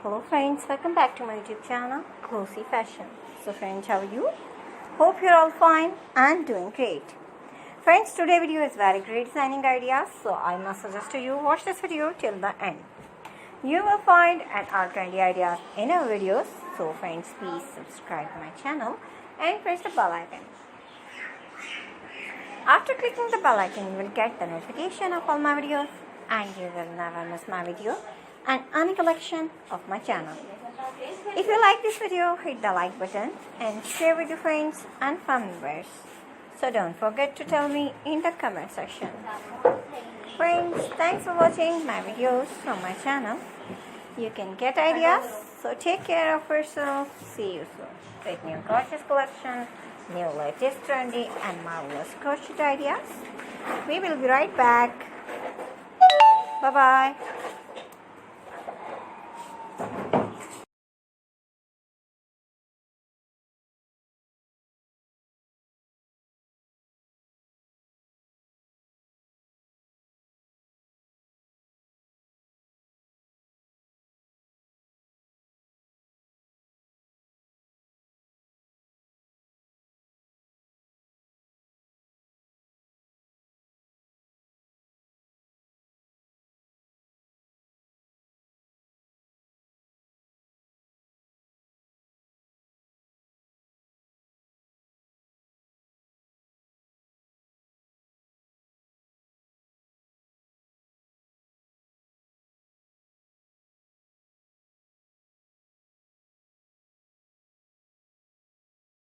Hello friends, welcome back to my YouTube channel, Glossy Fashion. So friends, how are you? Hope you're all fine and doing great. Friends, today's video is very great designing ideas, so I must suggest to you watch this video till the end. You will find and our trendy ideas in our videos. So friends, please subscribe to my channel and press the bell icon. After clicking the bell icon, you will get the notification of all my videos and you will never miss my video and any collection of my channel. If you like this video, hit the like button and share with your friends and family members. So don't forget to tell me in the comment section. Friends, thanks for watching my videos from my channel. You can get ideas, so take care of yourself. See you soon with new gorgeous collection, new latest trendy and marvelous crochet ideas. We will be right back. Bye bye.